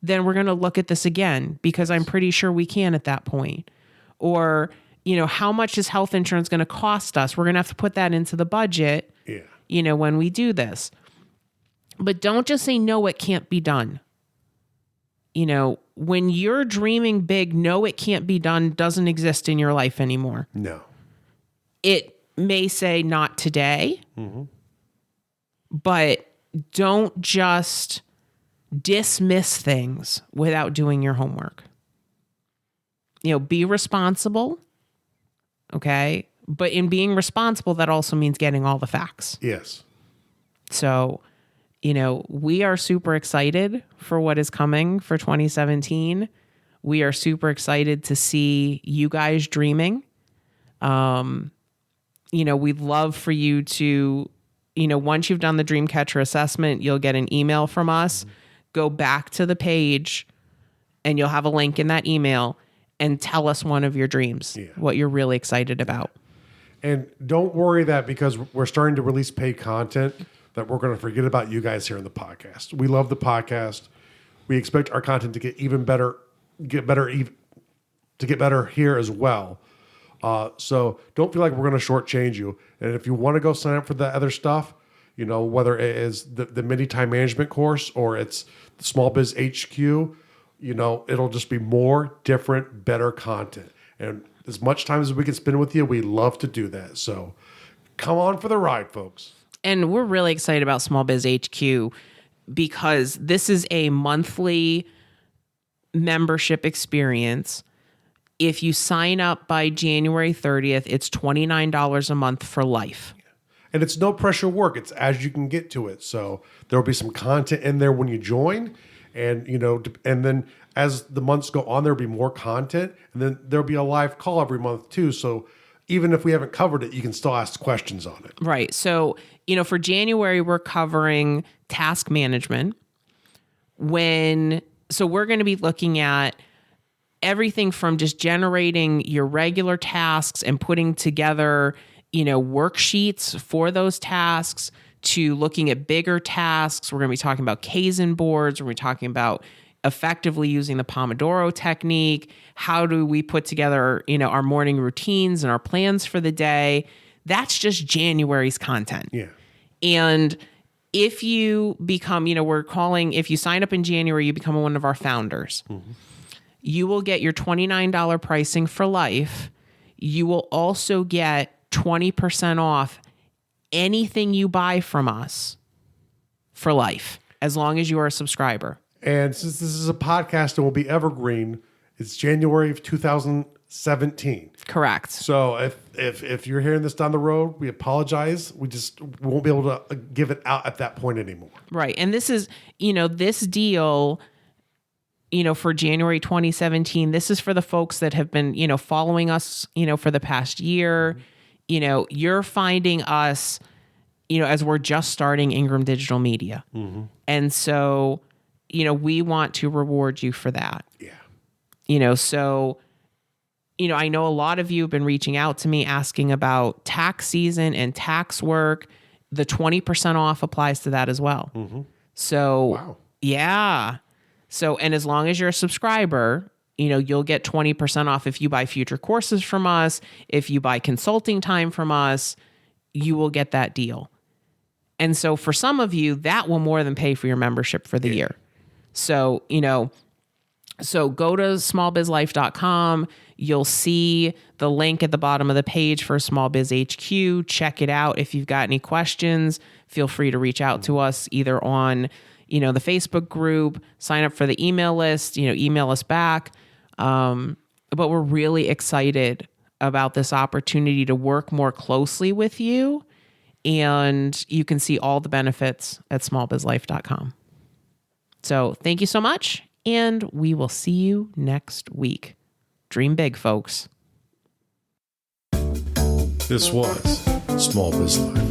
then we're going to look at this again, because I'm pretty sure we can at that point. Or, how much is health insurance going to cost us? We're going to have to put that into the budget, when we do this. But don't just say, no, it can't be done. When you're dreaming big, no, it can't be done doesn't exist in your life anymore. No. It may say not today, but don't just dismiss things without doing your homework. Be responsible. Okay. But in being responsible, that also means getting all the facts. Yes. So, we are super excited for what is coming for 2017. We are super excited to see you guys dreaming. We'd love for you to, once you've done the Dreamcatcher assessment, you'll get an email from us. Go back to the page and you'll have a link in that email and tell us one of your dreams, what you're really excited about. And don't worry that because we're starting to release paid content that we're going to forget about you guys here in the podcast. We love the podcast. We expect our content to get better here as well. So don't feel like we're going to shortchange you. And if you want to go sign up for the other stuff, whether it is the mini time management course or it's the Small Biz HQ, it'll just be more, different, better content. And as much time as we can spend with you, we love to do that. So come on for the ride, folks. And we're really excited about Small Biz HQ because this is a monthly membership experience. If you sign up by January 30th, it's $29 a month for life. And it's no pressure work. It's as you can get to it. So there'll be some content in there when you join. And, and then as the months go on, there'll be more content. And then there'll be a live call every month too. So even if we haven't covered it, you can still ask questions on it. Right. So, for January, we're covering task management. So we're going to be looking at everything from just generating your regular tasks and putting together, worksheets for those tasks to looking at bigger tasks. We're going to be talking about Kaizen boards. We're going to be talking about effectively using the Pomodoro technique. How do we put together, our morning routines and our plans for the day? That's just January's content. Yeah. And if you become, if you sign up in January, you become one of our founders. Mm-hmm. You will get your $29 pricing for life. You will also get 20% off anything you buy from us for life, as long as you are a subscriber. And since this is a podcast and will be evergreen, it's January of 2017. Correct. So if you're hearing this down the road, we apologize. We won't be able to give it out at that point anymore. Right. And this is, this deal, for January 2017, this is for the folks that have been, following us, for the past year. Mm-hmm. You're finding us, as we're just starting Ingram Digital Media. Mm-hmm. And so, we want to reward you for that. Yeah. So, I know a lot of you have been reaching out to me asking about tax season and tax work. The 20% off applies to that as well. Mm-hmm. So, wow. Yeah. So, and as long as you're a subscriber, you'll get 20% off if you buy future courses from us. If you buy consulting time from us, you will get that deal. And so for some of you, that will more than pay for your membership for the year. So, so go to smallbizlife.com. You'll see the link at the bottom of the page for Small Biz HQ. Check it out. If you've got any questions, feel free to reach out to us either on, the Facebook group, sign up for the email list, email us back. But we're really excited about this opportunity to work more closely with you. And you can see all the benefits at smallbizlife.com. So thank you so much. And we will see you next week. Dream big, folks. This was Small Biz Life.